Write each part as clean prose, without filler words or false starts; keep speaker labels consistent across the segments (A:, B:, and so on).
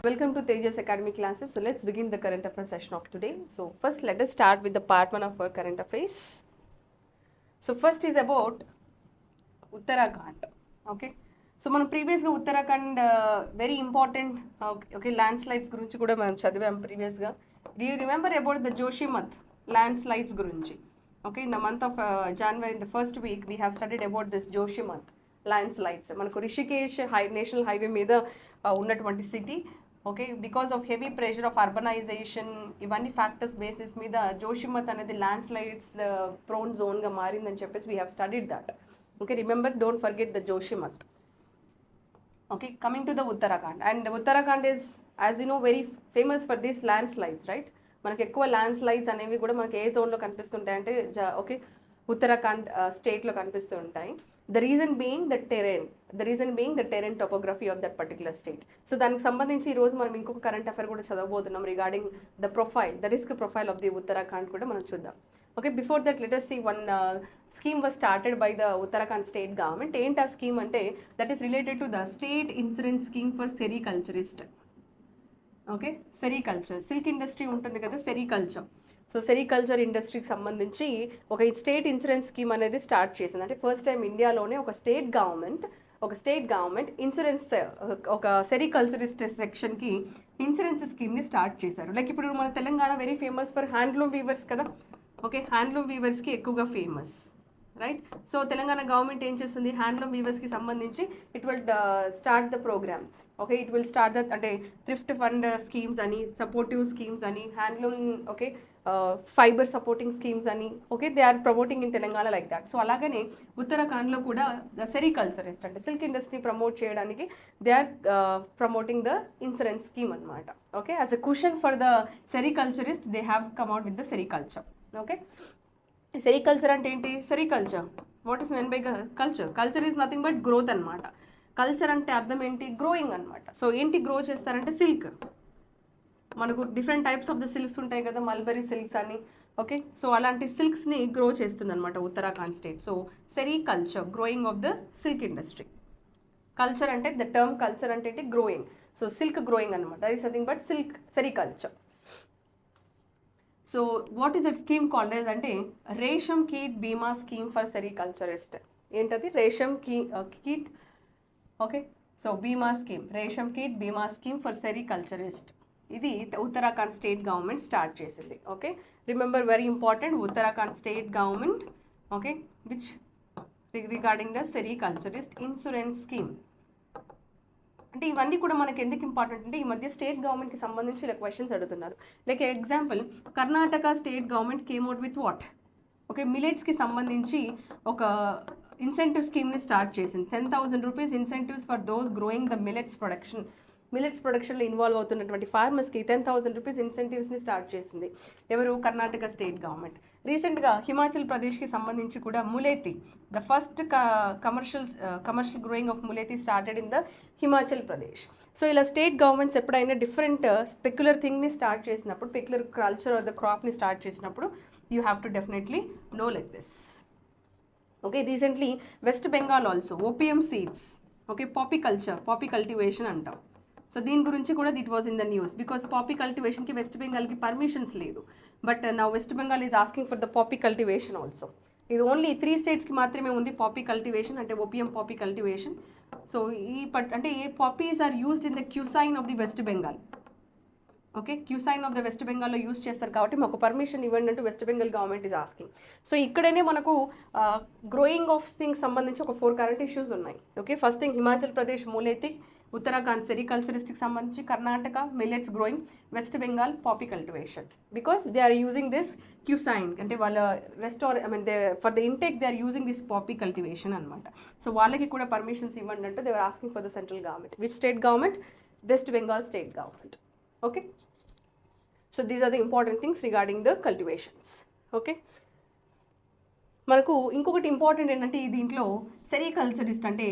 A: Welcome to TEJAS ACADEMY classes. So let's begin the current affairs session of today. So first let us start with the part 1 of our current affairs. So first is about Uttarakhand. Okay. So మనం ప్రీవియస్గా Uttarakhand very important okay land slides గురించి కూడా మనం చదివాం ప్రీవియస్గా. Do you remember about the Joshimath land slides గురించి? Okay, in the month of January in the first week we have studied about this Joshimath land slides. మనకు Rishikesh national highway మీద ఉన్నటువంటి city. Okay, because of heavy pressure of urbanisation ఇవన్నీ factors basis మీద జోషిమత్ అనేది land slides prone జోన్గా మారిందని చెప్పేసి we have studied that. Okay, remember, don't forget the Joshimath. Okay, coming to the Uttarakhand, and Uttarakhand is, as you know, very famous for these landslides, right? మనకి ఎక్కువ land slides అనేవి కూడా మనకి ఏ జోన్లో కనిపిస్తుంటాయి అంటే ఓకే ఉత్తరాఖండ్ స్టేట్లో కనిపిస్తూ ఉంటాయి. The reason being the terrain topography of that particular state. So దానికి సంబంధించి ఈరోజు మనం ఇంకొక కరెంట్ అఫైర్ కూడా చదవబోతున్నాం regarding the risk profile of the Uttarakhand కూడా మనం చూద్దాం. Okay, before that let us see one scheme was started by the Uttarakhand state government. ఏంటి ఆ స్కీమ్ అంటే that is related to the state insurance scheme for sericulturist. Okay, sericulture, silk industry ఉంటుంది కదా, sericulture. So sericulture ఇండస్ట్రీకి సంబంధించి ఒక state insurance scheme అనేది start చేసింది. అంటే ఫస్ట్ టైం ఇండియాలోనే ఒక స్టేట్ గవర్నమెంట్ ఇన్సూరెన్స్ ఒక సెరికల్చరిస్ట్ సెక్షన్కి ఇన్సూరెన్స్ స్కీమ్ని స్టార్ట్ చేశారు. లైక్ ఇప్పుడు మన Telangana very famous for handloom weavers కదా. ఓకే, హ్యాండ్లూమ్ వీవర్స్కి ఎక్కువగా famous, right? So Telangana government ఏం చేస్తుంది, హ్యాండ్లూమ్ వీవర్స్కి సంబంధించి it will start the programmes. Okay, it will start the అంటే థ్రిఫ్ట్ ఫండ్ స్కీమ్స్ అని, సపోర్టివ్ స్కీమ్స్ అని, handloom okay fibre supporting schemes అని. Okay, they are promoting in Telangana like that. So అలాగనే ఉత్తరాఖండ్లో కూడా ద సెరికల్చరిస్ట్ అంటే సిల్క్ ఇండస్ట్రీ ప్రమోట్ చేయడానికి they are promoting the insurance scheme అనమాట. Okay, as a question for the sericulturist they have come out with the sericulture. Okay, sericulture అంటే ఏంటి? Sericulture what is meant by culture? Culture is nothing but growth అనమాట. Culture అంటే అర్థం ఏంటి? Growing అనమాట. So ఏంటి grow చేస్తారంటే silk. మనకు different types of the silks ఉంటాయి కదా, మల్బరీ సిల్క్స్ అని. ఓకే, సో అలాంటి సిల్క్స్ని గ్రో చేస్తుంది అనమాట Uttarakhand state. So sericulture, growing of the silk industry. Culture అంటే ద టర్మ్ కల్చర్ అంటే ఏంటి? గ్రోయింగ్. సో సిల్క్ గ్రోయింగ్ అనమాట, that is nothing but silk, sericulture. So what is that scheme called as అంటే Resham Keat Bima scheme for సెరికల్చరిస్ట్. ఏంటది? Resham Keat okay, so బీమా scheme, Resham Keat Bima scheme for sericulturist. ఇది Uttarakhand state government start చేసింది. Okay, remember very important, Uttarakhand state government okay which regarding the sericulturist insurance scheme. అంటే ఇవన్నీ కూడా మనకి ఎందుకు ఇంపార్టెంట్ అంటే ఈ మధ్య స్టేట్ గవర్నమెంట్కి సంబంధించి ఇలా క్వశ్చన్స్ అడుగుతున్నారు. Like example, Karnataka state government came out with what? Okay, మిలెట్స్కి సంబంధించి ఒక ఇన్సెంటివ్ స్కీమ్ని స్టార్ట్ చేసింది. 10,000 rupees incentives for those growing the millets ప్రొడక్షన్లో ఇన్వాల్వ్ అవుతున్నటువంటి ఫార్మర్స్కి 10,000 రూపీస్ ఇన్సెంటివ్స్ని స్టార్ట్ చేసింది. ఎవరు? Karnataka state government. రీసెంట్గా హిమాచల్ ప్రదేశ్కి సంబంధించి కూడా mulethi, the first commercial growing of mulethi started in the Himachal Pradesh. So ఇలా స్టేట్ గవర్నమెంట్స్ ఎప్పుడైనా డిఫరెంట్ స్పెక్యులర్ థింగ్ని స్టార్ట్ చేసినప్పుడు, పెక్యులర్ కల్చర్ ఆఫ్ ద క్రాప్ని స్టార్ట్ చేసినప్పుడు you have to definitely know like this. Okay, recently West Bengal also opium seeds, okay poppy cultivation అంటాం. So దీని గురించి కూడా it was in the news because poppy కల్టివేషన్కి వెస్ట్ బెంగాల్కి పర్మిషన్స్ లేదు. బట్ నా West Bengal is asking for the poppy cultivation also. ఇది only 3 స్టేట్స్కి మాత్రమే ఉంది పాపీ కల్టివేషన్, అంటే ఓపియం పాపీ కల్టివేషన్. సో అంటే ఏ poppies are used in the cuisine of the West Bengal. Okay, cuisine of the West బెంగాల్లో యూజ్ చేస్తారు కాబట్టి మాకు పర్మిషన్ ఇవ్వండి అంటూ West Bengal government is asking. So ఇక్కడనే మనకు గ్రోయింగ్ ఆఫ్ థింగ్స్ సంబంధించి ఒక 4 కరెంట్ ఇష్యూస్ ఉన్నాయి. Okay, first thing Himachal Pradesh mulethi, Uttarakhand సెరికల్చరిస్ట్కి సంబంధించి, Karnataka millets growing, West Bengal poppy cultivation. Because they are using this cuisine అంటే వాళ్ళ for the intake they are using this poppy cultivation అనమాట. సో వాళ్ళకి కూడా పర్మిషన్స్ ఇవ్వండి అంటే they are asking for the central government. Which state government? West Bengal state government. Okay, so these are the important things regarding the cultivations. Okay, మనకు ఇంకొకటి important ఏంటంటే దీంట్లో సెరికల్చరిస్ట్ అంటే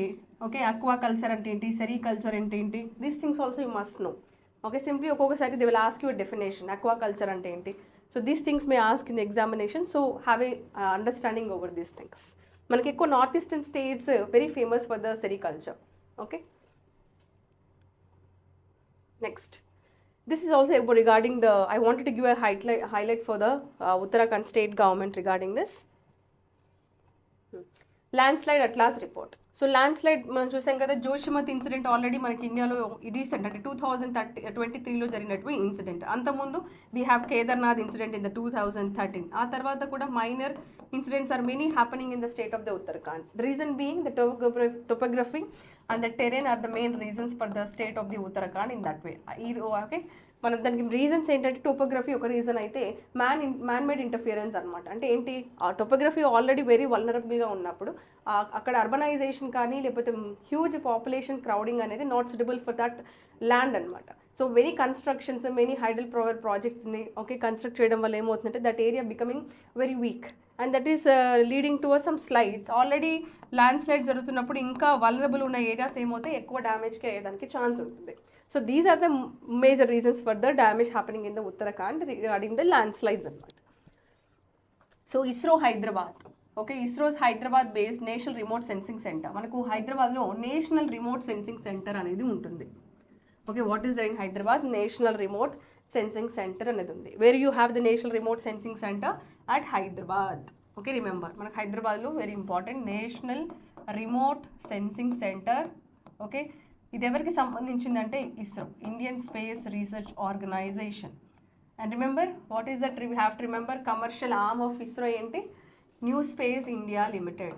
A: ఓకే అక్వా కల్చర్ అంటే ఏంటి, సెరికల్చర్ అంటే ఏంటి, these things also you must know. Okay, simply ఒక్కొక్కసారి they will ask you definition, aqua culture అంటే ఏంటి. So these things may ask in the examination. So have a understanding over these things. మనకి ఎక్కువ north eastern states very famous for the sericulture. Okay, Next. This is also about regarding the, I wanted to give a highlight for the Uttarakhand state government regarding this. Landslide atlas report. So landslide మనం చూసాం కదా, Joshimath incident already మనకి ఇండియాలో recent అంటే 2023లో జరిగినటువంటి incident. అంతకుముందు we have Kedarnath incident in the 2013. ఆ తర్వాత కూడా minor incidents are many happening in the state of the Uttarakhand. Reason being the topography and the terrain are the main reasons for the state of the Uttarakhand in that way. Okay, మనం దానికి reasons ఏంటంటే topography ఒక reason అయితే man made interference అనమాట. అంటే ఏంటి, ఆ topography already very వల్నరబుల్గా ఉన్నప్పుడు అక్కడ అర్బనైజేషన్ కానీ లేకపోతే హ్యూజ్ పాపులేషన్ క్రౌడింగ్ అనేది not suitable for that land అనమాట. So many constructions, many hydel power ప్రాజెక్ట్స్ని ఓకే కన్స్ట్రక్ట్ చేయడం వల్ల ఏమవుతుందంటే that area becoming very weak and that is leading to some slides. Already land slides జరుగుతున్నప్పుడు ఇంకా vulnerable ఉన్న areas ఏమవుతాయి, ఎక్కువ డ్యామేజ్కి అయ్యేదానికి ఛాన్స్ ఉంటుంది. So these are the major reasons for the damage happening in the Uttarakhand regarding the landslides anamata. So ISRO Hyderabad, okay, ISRO's Hyderabad based National Remote Sensing Center. Manaku Hyderabad lo National Remote Sensing Center anedi untundi. Okay, what is there in Hyderabad? National Remote Sensing Center anedi undi. Where you have the National Remote Sensing Center at Hyderabad. Okay, remember manaku Hyderabad lo very important National Remote Sensing Center. Okay, ఇది ఎవరికి సంబంధించిందంటే ISRO, Indian space research organisation. And remember what is that, we have to remember commercial arm of ISRO ఏంటి, new space India limited.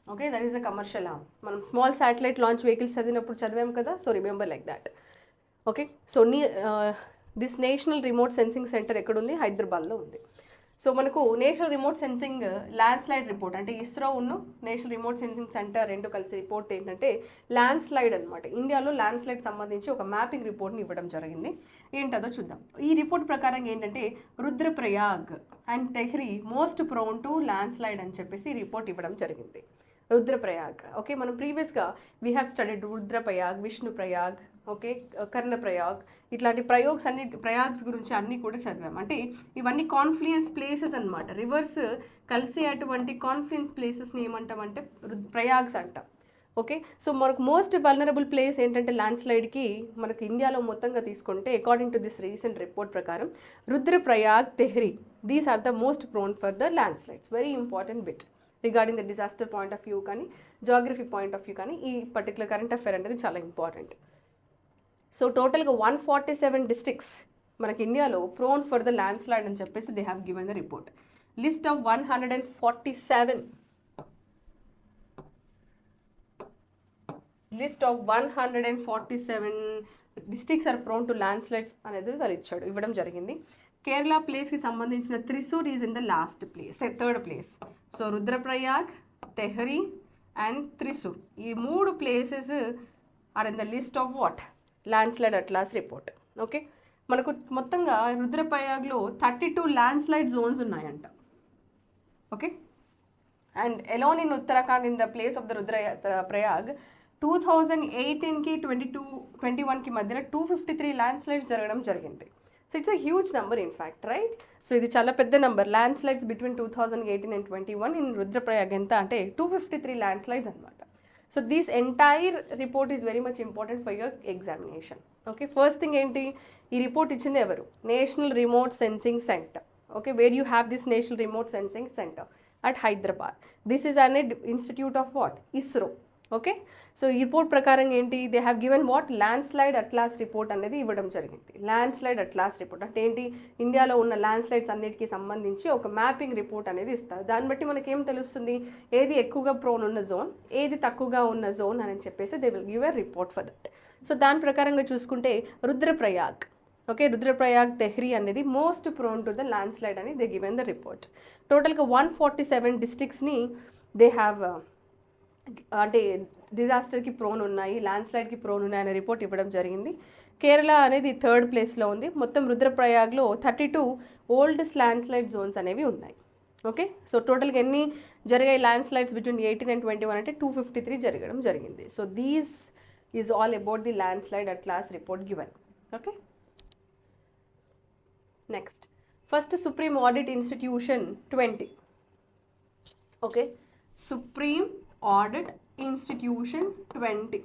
A: Okay, that is the commercial arm. మనం small satellite launch vehicles చదివినప్పుడు చదివాం కదా, so remember like that. Okay, so this national remote sensing centre ఎక్కడుంది, హైదరాబాద్లో ఉంది. So మనకు national remote sensing land slide report అంటే ఇస్రో ఉన్న నేషనల్ రిమోట్ సెన్సింగ్ సెంటర్ రెండు కలిసి రిపోర్ట్ ఏంటంటే ల్యాండ్ స్లైడ్ అనమాట. ఇండియాలో ల్యాండ్ స్లైడ్ సంబంధించి ఒక మ్యాపింగ్ రిపోర్ట్ని ఇవ్వడం జరిగింది. ఏంటదో చూద్దాం. ఈ రిపోర్ట్ ప్రకారం ఏంటంటే Rudraprayag and Tehri most prone to land slide అని చెప్పేసి రిపోర్ట్ ఇవ్వడం జరిగింది. రుద్రప్రయాగ్, ఓకే, మనం ప్రీవియస్గా we have studied Rudraprayag, Vishnuprayag, okay, Karnaprayag, ఇట్లాంటి ప్రయాగ్స్ గురించి అన్నీ కూడా చదివాం. అంటే ఇవన్నీ కాన్ఫ్లుయెన్స్ ప్లేసెస్ అనమాట. రివర్స్ కలిసి అటువంటి కాన్ఫ్లుయెన్స్ ప్లేసెస్ని ఏమంటామంటే ప్రయాగ్స్ అంటాం. ఓకే, సో మనకు మోస్ట్ వల్నరబుల్ ప్లేస్ ఏంటంటే ల్యాండ్ స్లైడ్కి మనకు ఇండియాలో మొత్తంగా తీసుకుంటే according to this recent report ప్రకారం Rudraprayag, Tehri, these are the most prone for the land slides. Very important bit regarding the disaster point of view కానీ జాగ్రఫీ పాయింట్ ఆఫ్ వ్యూ కానీ ఈ పర్టికులర్ కరెంట్ అఫేర్ అనేది చాలా ఇంపార్టెంట్. సో టోటల్గా 147 districts మనకి ఇండియాలో prone for the land slide అని చెప్పేసి they have given the report. List of 147 districts are prone to landslides అనేది వాళ్ళు ఇవ్వడం జరిగింది. కేరళ ప్లేస్కి సంబంధించిన Thrissur is in the last place, third place. So Rudraprayag, Tehri and Thrissur, ఈ 3 places are in the list of what, landslide atlas report. Okay, మనకు మొత్తంగా రుద్రప్రయాగ్లో 32 ల్యాండ్ స్లైడ్ జోన్స్ ఉన్నాయంట. Okay, and alone in Uttarakhand in the place of the Rudraprayag 2018కి 21కి మధ్యన 253 land slides జరగడం జరిగింది. So it's a huge number in fact, right? సో ఇది చాలా పెద్ద number. Land slides between 2018 and 21 in Rudraprayag ఎంత అంటే 253 ల్యాండ్ స్లైడ్స్ అనమాట. So this entire report is very much important for your examination. Okay, first thing ఏంటి, ఈ రిపోర్ట్ ఇచ్చింది ఎవరు, national remote sensing centre. Okay, where you have this national remote sensing centre at Hyderabad. This is an institute of what, ISRO. Okay, so ఈ report ప్రకారం ఏంటి, they have given what, landslide atlas report అనేది ఇవ్వడం జరిగింది. Land slide atlas report అంటే ఏంటి, ఇండియాలో ఉన్న ల్యాండ్ స్లైడ్స్ అన్నిటికీ సంబంధించి ఒక మ్యాపింగ్ రిపోర్ట్ అనేది ఇస్తారు. దాన్ని బట్టి మనకి ఏం తెలుస్తుంది, ఏది ఎక్కువగా ప్రోన్ ఉన్న జోన్, ఏది తక్కువగా ఉన్న జోన్ అని చెప్పేసి they will give a report for that. So దాని ప్రకారంగా చూసుకుంటే రుద్రప్రయాగ్, ఓకే, రుద్రప్రయాగ్, తెహ్రీ అనేది most prone to the land slide అని దే గివెన్ ద రిపోర్ట్. టోటల్గా 147 డిస్ట్రిక్ట్స్ని దే హ్యావ్ అంటే డిజాస్టర్కి ప్రోన్ ఉన్నాయి, ల్యాండ్ స్లైడ్కి ప్రోన్ ఉన్నాయి అనే రిపోర్ట్ ఇవ్వడం జరిగింది. కేరళ అనేది థర్డ్ ప్లేస్లో ఉంది. మొత్తం రుద్రప్రయాగ్లో 32 ఓల్డెస్ట్ ల్యాండ్ స్లైడ్ జోన్స్ అనేవి ఉన్నాయి. ఓకే, సో టోటల్గా ఎన్ని జరిగాయి ల్యాండ్ స్లైడ్స్ బిట్వీన్ 18 and 21 అంటే 253 జరగడం జరిగింది. So these is all about the land slide atlas report given. Okay, next first supreme audit institution 20. Okay, supreme audit institution 20.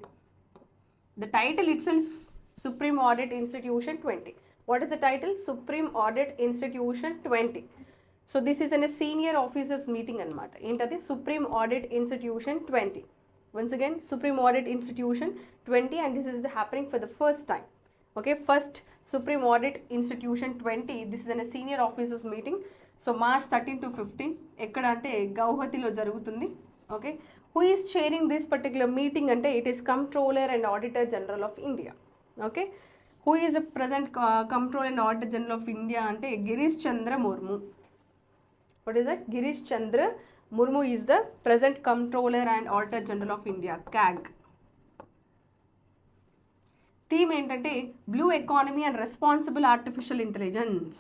A: The title itself, Supreme Audit Institution 20. What is the title? Supreme Audit Institution 20. So this is a senior officers meeting anamata. Entadi Supreme Audit Institution 20. Once again, Supreme Audit Institution 20, and this is happening for the first time. Okay, first Supreme Audit Institution 20. This is a senior officers meeting. So March 13 to 15. ekkada ante Guwahati lo jarugutundi. Okay, who is chairing this particular meeting ante it is Comptroller and Auditor General of India. Okay, who is the present Comptroller and Auditor General of India ante Girish Chandra Murmu. What is that? Girish Chandra Murmu is the present Comptroller and Auditor General of India, CAG. Theme ఏంటంటే Blue Economy and Responsible Artificial Intelligence.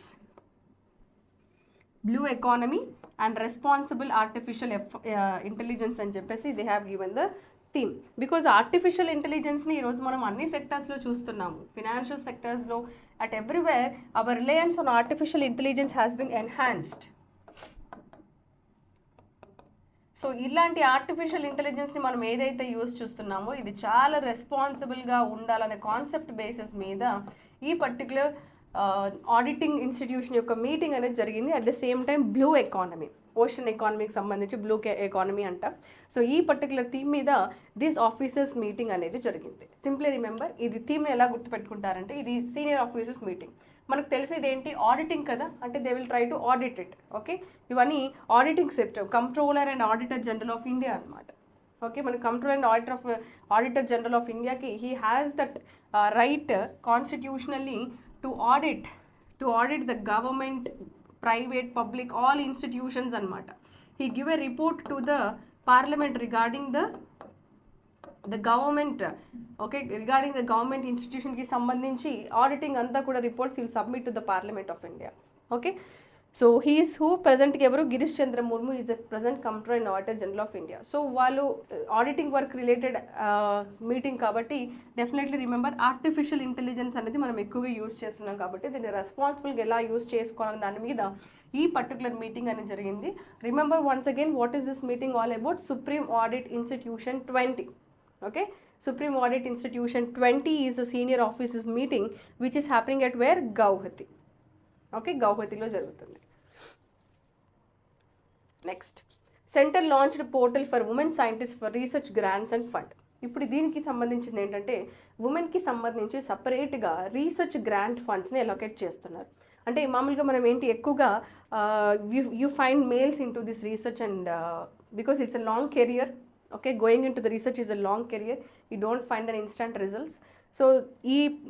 A: Blue Economy and Responsible Artificial Intelligence అని చెప్పేసి they have given the theme. Because artificial intelligence ని ఈరోజు మనం అన్ని సెక్టర్స్లో చూస్తున్నాము. Financial సెక్టర్స్లో at everywhere our reliance on artificial intelligence has been enhanced. So ఇలాంటి ఆర్టిఫిషియల్ ఇంటెలిజెన్స్ని మనం ఏదైతే యూజ్ చూస్తున్నామో ఇది చాలా రెస్పాన్సిబుల్గా ఉండాలనే కాన్సెప్ట్ బేసిస్ మీద ఈ పర్టికులర్ ఆడిటింగ్ ఇన్స్టిట్యూషన్ యొక్క మీటింగ్ అనేది జరిగింది. At the same time blue economy, ocean ఎకానమీకి సంబంధించి బ్లూ ఎకానమీ అంట. సో ఈ పర్టికులర్ థీమ్ మీద దిస్ ఆఫీసర్స్ మీటింగ్ అనేది జరిగింది. సింప్లీ రిమెంబర్, ఇది థీమ్ని ఎలా గుర్తుపెట్టుకుంటారంటే ఇది సీనియర్ ఆఫీసర్స్ మీటింగ్. మనకు తెలిసేది ఏంటి, ఆడిటింగ్ కదా, అంటే they will try to audit it. Okay, ఇవన్నీ auditing sector, controller and auditor general of India అనమాట. ఓకే, మన controller and auditor general of ఇండియాకి he has that right constitutionally to audit the government, private, public, all institutions అనమాట. He give a report to the parliament regarding the government. Okay, regarding the government ఇన్స్టిట్యూషన్కి సంబంధించి auditing అంతా కూడా reports will submit to the parliament of India. Okay, so he's who ప్రజెంట్కి ఎవరు, Girish Chandra Murmu is the present controller and auditor general of India. So వాళ్ళు auditing work related meeting కాబట్టి definitely remember artificial intelligence అనేది మనం ఎక్కువగా use చేస్తున్నాం కాబట్టి దీన్ని రెస్పాన్సిబుల్గా ఎలా యూజ్ చేసుకోవాలని దాని మీద ఈ పర్టికులర్ మీటింగ్ అనేది జరిగింది. Remember once again what is this meeting all about? Supreme audit institution 20. Okay, Supreme Audit Institution 20 is a senior officers meeting which is happening at where? Guwahati. Okay, Guwahati lo jarugutundi. Next, center launched a portal for women scientists for research grants and fund. ఇప్పుడు దీనికి సంబంధించింది ఏంటంటే ఉమెన్కి సంబంధించి సపరేట్గా research grant ఫండ్స్ని allocate చేస్తున్నారు. అంటే మామూలుగా మనం ఏంటి ఎక్కువగా you find males in to this research and because it's a long career. Okay, going into the research is a long career. You don't find an instant results. So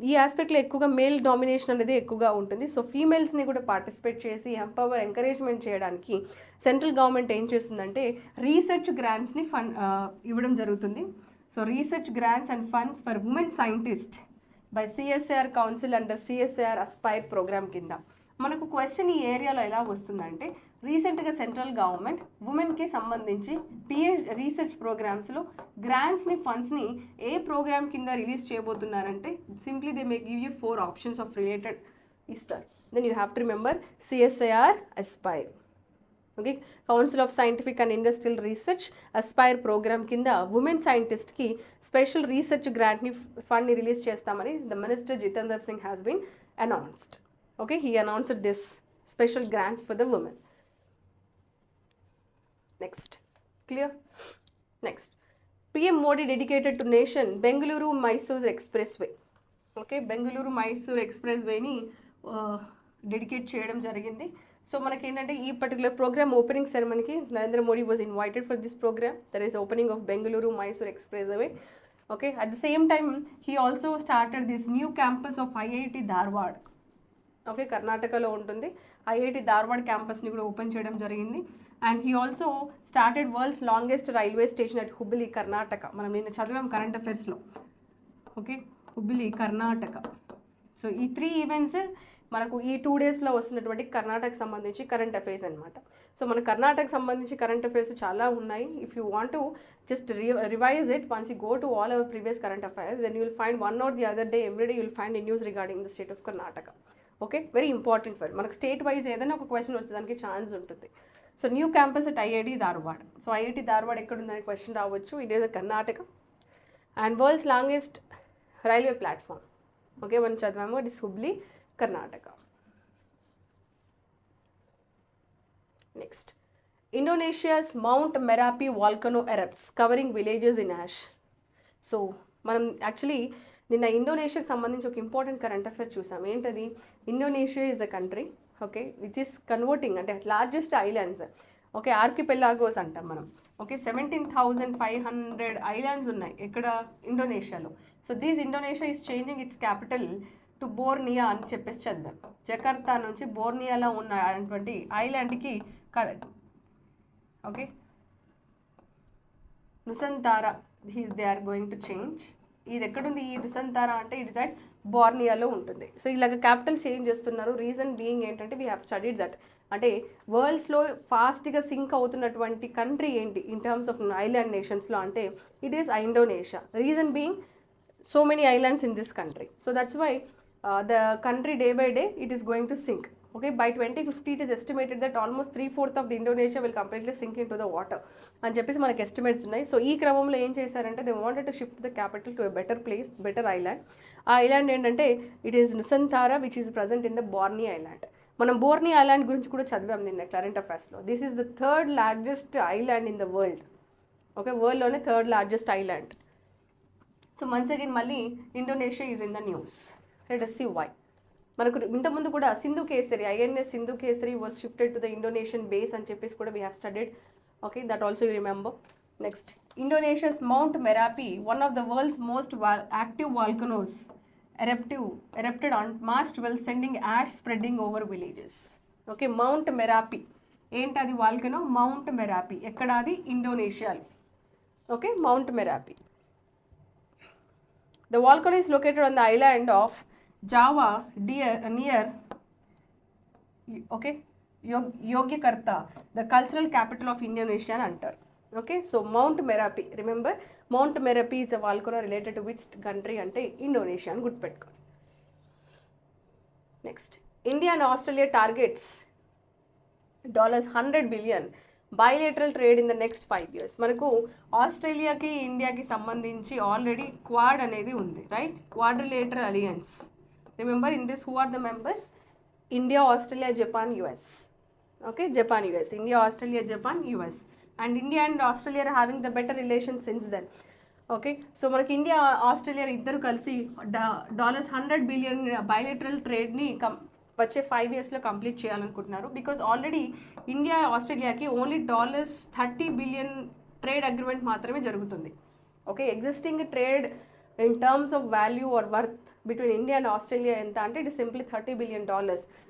A: ఈ ఆస్పెక్ట్లో ఎక్కువగా male domination అనేది ఎక్కువగా ఉంటుంది. So ఫీమేల్స్ని కూడా participate చేసి encouragement చేయడానికి central government ఏం చేస్తుందంటే రీసెర్చ్ గ్రాంట్స్ని ఇవ్వడం జరుగుతుంది. So research grants and funds for women scientist by CSIR council under CSIR aspire programme కింద. మనకు క్వశ్చన్ ఈ ఏరియాలో ఎలా వస్తుందంటే రీసెంట్గా సెంట్రల్ గవర్నమెంట్ ఉమెన్కి సంబంధించి రీసెర్చ్ ప్రోగ్రామ్స్లో గ్రాంట్స్ని ఫండ్స్ని ఏ ప్రోగ్రామ్ కింద రిలీజ్ చేయబోతున్నారంటే simply they may give you 4 options of related ఇస్తారు. Then you have to remember CSIR aspire. Okay, council of scientific and industrial research aspire programme కింద ఉమెన్ సైంటిస్ట్కి స్పెషల్ రీసెర్చ్ గ్రాంట్ని ఫండ్ని రిలీజ్ చేస్తామని the minister Jitender Singh has been announced. Okay, he announced this special grants for the women. Next, clear? Next, PM Modi dedicated to nation Bengaluru-Mysore Expressway. Okay, Bengaluru-Mysore Expressway ni dedicate చేయడం జరిగింది. So మనకి ఏంటంటే ఈ particular programme opening సెరమనీకి Narendra Modi was invited for this programme. There is opening of Bengaluru-Mysore Expressway. Okay, at the same time he also started this new campus of IIT Dharwad. ఓకే, కర్ణాటకలో ఉంటుంది. IIT Dharwad క్యాంపస్ని కూడా ఓపెన్ చేయడం జరిగింది. And he also started world's longest railway station at Hubli, Karnataka. మనం నిన్న చదివాం కరెంట్ అఫైర్స్లో. ఓకే, హుబ్లీ, కర్ణాటక. సో ఈ 3 ఈవెంట్స్ మనకు ఈ 2 డేస్లో వస్తున్నటువంటి కర్ణాటకకు సంబంధించి కరెంట్ అఫైర్స్ అనమాట. సో మన కర్ణాటకకు సంబంధించి కరెంట్ అఫైర్స్ చాలా ఉన్నాయి. If you want to just revise it once you go to all our previous current affairs then you will find one or the other day every day you will find a news regarding the state of Karnataka. Okay, very important for మనకు state wise ఏదైనా ఒక question వచ్చేదానికి chance ఉంటుంది. So new campus at IIT Dharwad. So IIT Dharwad ఎక్కడ ఉందని question రావచ్చు. ఇదే Karnataka. And world's longest railway platform. Okay, మనం చదివాము, it is Hubli, Karnataka. Next, Indonesia's mount Merapi volcano erupts covering villages in ash. So మనం యాక్చువల్లీ నిన్న ఇండోనేషియాకి సంబంధించి ఒక ఇంపార్టెంట్ కరెంట్ అఫేర్ చూసాం. ఏంటది? Indonesia is a country, okay, which is converting, అంటే లార్జెస్ట్ ఐలాండ్స్, ఓకే, ఆర్కిపెలాగోస్ అంటాం మనం. ఓకే, 17,500 ఐలాండ్స్ ఉన్నాయి ఎక్కడ? ఇండోనేషియాలో. So these Indonesia is changing its capital to Borneo అని చెప్పేసి చదివాం. జకర్తా నుంచి బోర్నియాలో ఉన్నటువంటి ఐలాండ్కి okay, Nusantara they are going to change. ఇది ఎక్కడుంది ఈ నుసంతారా అంటే? ఇట్ ఇస్ అట్ బోర్నియాలో ఉంటుంది. సో ఇలాగ క్యాపిటల్ చేంజ్ చేస్తున్నారు. రీజన్ బీయింగ్ ఏంటంటే వీ హ్యావ్ స్టడీడ్ దట్, అంటే వరల్డ్స్లో ఫాస్ట్గా సింక్ అవుతున్నటువంటి కంట్రీ ఏంటి ఇన్ టర్మ్స్ ఆఫ్ ఐలాండ్ నేషన్స్లో అంటే it is Indonesia. Reason being so many islands in this country. So that's why the country day by day it is going to sink. Okay, by 2050 it is estimated that almost 3/4 of the Indonesia will completely sink into the water అని చెప్పేసి మనకి estimates ఉన్నాయి. So ఈ క్రమంలో ఏం చేశారంటే they wanted to shift the capital to a better place, better island. ఆ island ఏంటంటే it is Nusantara which is present in the Borneo island. మనం బోర్నీ ఐలాండ్ గురించి కూడా చదివాం నిన్న కరెంట్ అఫైర్స్లో. This is the third largest island in the world. Okay, వరల్డ్లోనే third largest island. So once again మళ్ళీ Indonesia is in the news. Let us see why. మనకు ఇంతకుముందు కూడా Sindhu kesari, INS Sindhu Kesari was shifted to the Indonesian base అని చెప్పేసి కూడా we have studied. Okay, that also you remember. Next, Indonesia's mount Merapi, one of the world's most active volcanoes, erupted on March 12, sending ash spreading over villages. Okay, mount Merapi ఏంటి? అది volcano mount Merapi. ఎక్కడ అది? ఇండోనేషియాలో. Okay, mount Merapi. The volcano is located on the island of Java near okay, Yogyakarta, the cultural capital of Indonesia అని అంటారు. Okay, so Mount Merapi, remember Mount Merapi is a volcano related to which country అంటే Indonesia అని గుర్తుపెట్టుకోండి. Next, India and Australia targets $100 billion bilateral trade in the next 5 years. మనకు ఆస్ట్రేలియాకి ఇండియాకి సంబంధించి already Quad అనేది ఉంది, right? Quadrilateral alliance. Remember in this who are the members? India, Australia, Japan, US. Okay, Japan, US, India, Australia, Japan, US. And India and Australia are having the better relation since then. Okay, so మనకి India, Australia ఇద్దరు కలిసి $100 billion bilateral ట్రేడ్ని వచ్చే 5 yearsలో complete చేయాలనుకుంటున్నారు. Because already India, ఆస్ట్రేలియాకి only $30 billion trade agreement మాత్రమే జరుగుతుంది. Okay, existing trade in terms of value are worth between India and Australia ఎంత అంటే it is simply $30 billion.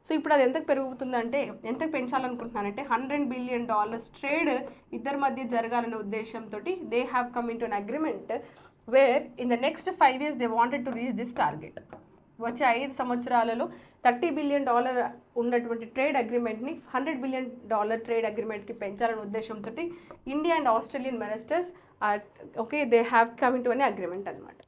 A: So ఇప్పుడు అది ఎంతకు పెరుగుతుందంటే, ఎంతకు పెంచాలనుకుంటున్నారంటే $100 billion ట్రేడ్ ఇద్దరి మధ్య జరగాలనే ఉద్దేశంతో they have come into an agreement where in the next 5 years they wanted to reach this target. వచ్చే 5 సంవత్సరాలలో $30 billion ఉన్నటువంటి ట్రేడ్ అగ్రిమెంట్ని $100 billion ట్రేడ్ అగ్రిమెంట్కి పెంచాలనే ఉద్దేశంతో India and Australian ministers okay they have come into an agreement అనమాట.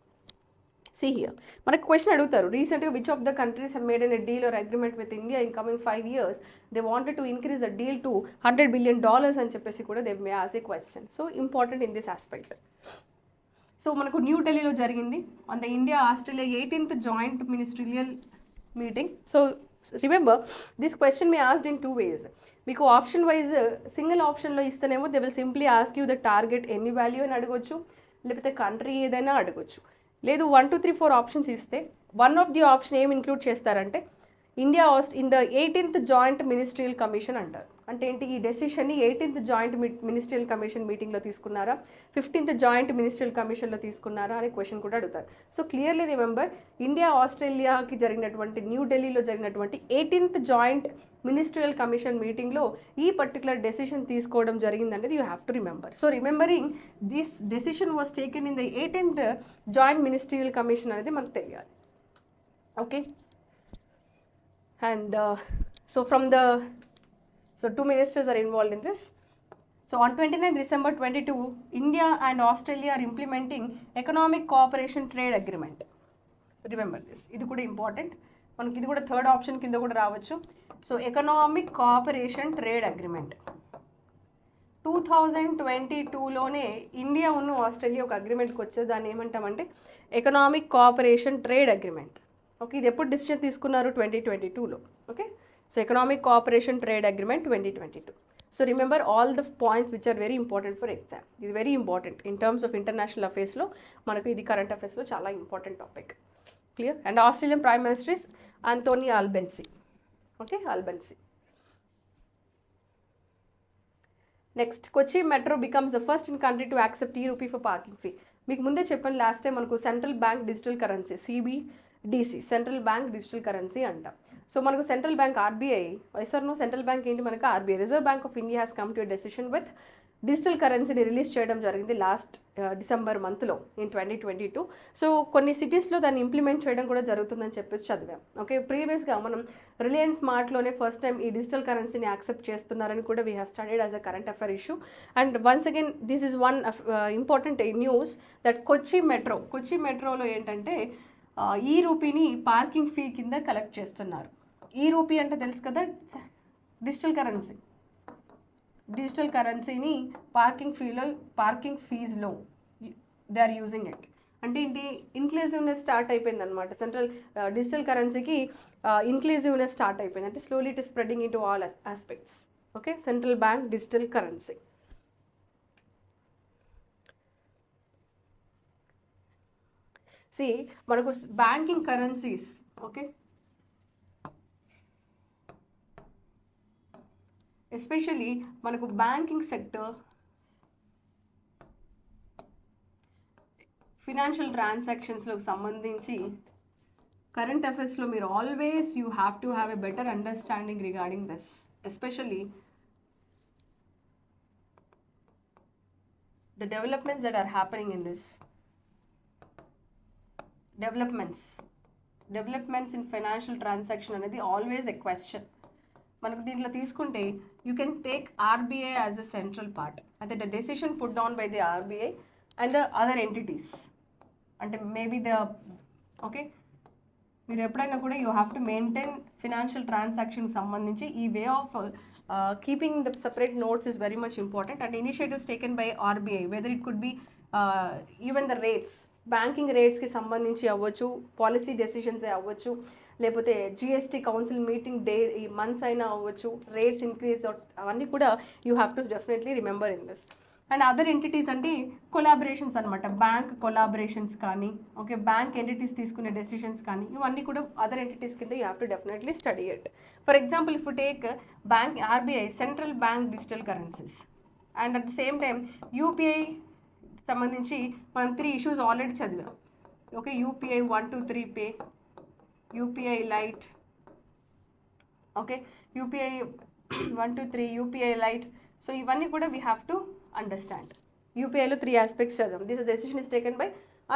A: See here, మనకు question అడుగుతారు, రీసెంట్గా which of the countries have made a deal or agreement with India in coming 5 years they wanted to increase the deal to $100 billion అని చెప్పేసి కూడా they may ask a question. So important in this aspect. So మనకు న్యూఢిల్లీలో జరిగింది on the India Australia 18th joint ministerial meeting. So remember this question may asked in 2 ways. మీకు option wise single ఆప్షన్లో ఇస్తేనేమో they will simply ask you the target ఎన్ని value అని అడగొచ్చు, లేకపోతే కంట్రీ ఏదైనా అడగొచ్చు. లేదు 1 2 3 4 ఆప్షన్స్ ఇస్తే వన్ ఆఫ్ ది ఆప్షన్ ఏం ఇంక్లూడ్ చేస్తారంటే India in the 18th joint ministerial commission అంటారు. అంటే ఏంటి? ఈ డెసిషన్ని 18th జాయింట్ మినిస్ట్రియల్ కమిషన్ మీటింగ్లో తీసుకున్నారా, 15th జాయింట్ మినిస్ట్రియల్ కమిషన్లో తీసుకున్నారా అనే క్వశ్చన్ కూడా అడుగుతారు. సో క్లియర్లీ రిమెంబర్ ఇండియా ఆస్ట్రేలియాకి జరిగినటువంటి న్యూఢిల్లీలో జరిగినటువంటి 18th జాయింట్ మినిస్ట్రియల్ కమిషన్ మీటింగ్లో ఈ పర్టికులర్ డెసిషన్ తీసుకోవడం జరిగిందనేది you have to remember. So remembering this decision was taken in the 18th joint ministerial commission అనేది మనకు తెలియాలి. Okay, and so 2 ministers are involved in this. So on 29th December 22 India and Australia are implementing economic cooperation trade agreement. Remember this, ఇది కూడా important మనకి, ఇది కూడా third option కింద కూడా రావచ్చు. So economic cooperation trade agreement 2022లోనే India ఉన్న ఆస్ట్రేలియా ఒక అగ్రిమెంట్కి వచ్చేది. దాన్ని ఏమంటామంటే economic cooperation trade agreement. Okay, ఇది ఎప్పుడు డిసిషన్ తీసుకున్నారు? 2022లో. Okay, so economic cooperation trade agreement 2022. So remember all the points which are very important for exam. ఇది very important in terms of international అఫేర్స్లో. మనకు ఇది కరెంట్ అఫేర్స్లో చాలా important topic. Clear? And Australian prime minister is Antony Albanese. Okay, ఆల్బెన్సీ. Next, Kochi metro becomes the first in country to accept ₹1 for parking fee. మీకు ముందే చెప్పాను last time, మనకు central bank digital currency CBDC, central bank digital currency అంట. So మనకు central bank RBI, వైఎస్ఆర్నో central bank ఏంటి మనకు RBI, Reserve Bank of India has come to a decision with digital కరెన్సీని రిలీజ్ చేయడం జరిగింది లాస్ట్ డిసెంబర్ మంత్లో ఇన్ 2022. సో కొన్ని సిటీస్లో దాన్ని ఇంప్లిమెంట్ చేయడం కూడా జరుగుతుందని చెప్పేసి చదివాం. ఓకే, ప్రీవియస్గా మనం రిలయన్స్ స్మార్ట్లోనే ఫస్ట్ టైం ఈ డిజిటల్ కరెన్సీని యాక్సెప్ట్ చేస్తున్నారని కూడా we have studied as a current affair issue. And once again this is one important news that Kochi మెట్రోలో ఏంటంటే ₹1 పార్కింగ్ ఫీ కింద కలెక్ట్ చేస్తున్నారు. ₹1 అంటే తెలుసు కదా, డిజిటల్ కరెన్సీని పార్కింగ్ ఫీజ్లో దే ఆర్ యూజింగ్ ఇట్. అంటే ఏంటి, ఇన్క్లూజివ్నెస్ స్టార్ట్ అయిపోయింది అనమాట. సెంట్రల్ డిజిటల్ కరెన్సీకి ఇన్క్లూజివ్నెస్ స్టార్ట్ అయిపోయింది. అంటే slowly it is spreading in to all aspects. Okay, central bank digital currency. మనకు బ్యాంకింగ్ కరెన్సీస్, ఓకే, ఎస్పెషలీ మనకు బ్యాంకింగ్ సెక్టర్, ఫినాన్షియల్ ట్రాన్సాక్షన్స్లోకి సంబంధించి కరెంట్ అఫైర్స్లో మీరు always you have to have a better understanding regarding this, especially the developments that are happening in this. Developments in financial transaction అనేది always a question. మనకు దీంట్లో తీసుకుంటే you can take RBI as a central part, అంటే the decision put down by the RBI and the other entities. అంటే maybe okay, మీరు ఎప్పుడైనా కూడా you have to maintain financial transaction సంబంధించి ఈ way of keeping the separate notes is very much important, and initiatives taken by RBI, whether it could be even the rates, banking రేట్స్కి సంబంధించి అవ్వచ్చు, policy decisions అవ్వచ్చు, లేకపోతే GST council meeting ఈ months అయినా అవ్వచ్చు, రేట్స్ ఇంక్రీజ్ అవన్నీ కూడా you have to definitely remember in this. And other entities అంటే కొలాబరేషన్స్ అనమాట, బ్యాంక్ కొలాబరేషన్స్ కానీ, ఓకే, బ్యాంక్ ఎంటిటీస్ తీసుకునే డెసిషన్స్ కానీ, ఇవన్నీ కూడా అదర్ ఎంటిటీస్ కింద you have to definitely study it. For example, if you take bank RBI central bank digital currencies, and at the same time UPI సంబంధించి మనం 3 issues already చదివాం. Okay, UPI 1 to 3 pay, UPI lite, okay, UPI 1 to 3, UPI lite. So ఇవన్నీ కూడా we have to understand. UPIలో 3 aspects చదివాం. This decision is taken by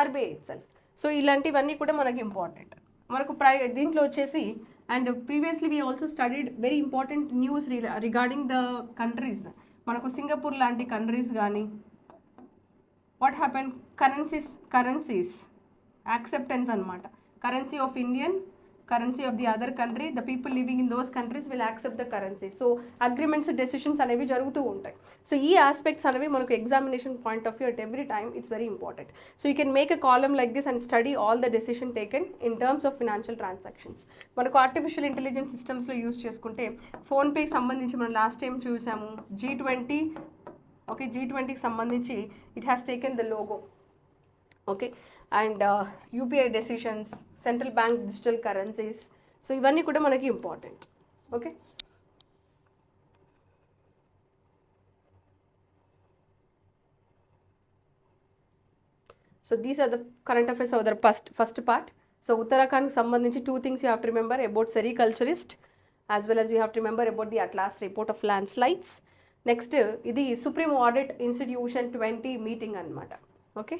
A: RBI itself. So ఇలాంటివన్నీ కూడా మనకి ఇంపార్టెంట్. మనకు దీంట్లో వచ్చేసి, and previously we also studied very important news regarding the countries. మనకు సింగపూర్ లాంటి కంట్రీస్ కానీ, వాట్ హ్యాపెన్, కరెన్సీస్ యాక్సెప్టెన్స్ అనమాట. Currency of Indian, currency of the other country, the people living in those countries will accept the currency. So agreements, decisions అనేవి జరుగుతూ ఉంటాయి. So ఈ aspects అనేవి మనకు examination point of view at every time it's very important. So you can make a column like this and study all the decision taken in terms of financial transactions. మనకు artificial intelligence సిస్టమ్స్లో use చేసుకుంటే ఫోన్పేకి సంబంధించి మనం last time చూసాము, G20, okay, G20కి సంబంధించి it has taken the logo, okay, and UPI decisions, central bank digital currencies. So ఇవన్నీ కూడా మనకి important. Okay, so these are the current affairs of the first part. So ఉత్తరాఖండ్కి సంబంధించి 2 things you have to remember about sericulturist, as well as you have to remember about the Atlas report of landslides. Next, ఇది supreme audit institution 20 meeting అనమాట. Okay,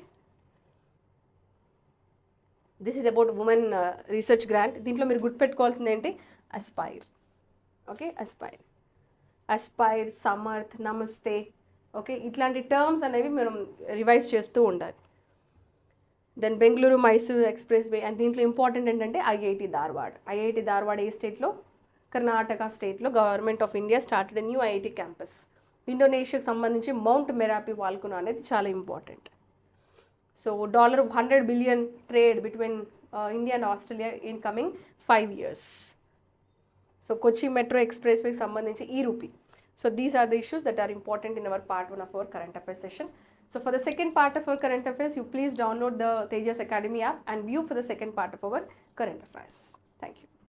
A: this is about women research grant. దీంట్లో మీరు గుర్తుపెట్టుకోవాల్సింది ఏంటి, aspire. Okay, aspire, Samarth, నమస్తే, okay, ఇట్లాంటి terms అనేవి మనం రివైజ్ చేస్తూ ఉండాలి. Then Bengaluru Mysore expressway, and దీంట్లో ఇంపార్టెంట్ ఏంటంటే IIT ధార్వాడ్ ఏ స్టేట్లో, కర్ణాటక స్టేట్లో government of India started a new IIT campus. ఇండోనేషియాకి సంబంధించి మౌంట్ మెరాపి వాల్కనో అనేది చాలా important. So $100 billion trade between India and Australia in coming 5 years. So Kochi metro express వేకి సంబంధించి e rupee. So these are the issues that are important in our part 1 of our current affairs session. So for the second part of our current affairs, you please download the TEJAS Academy app and view for the second part of our current affairs. Thank you.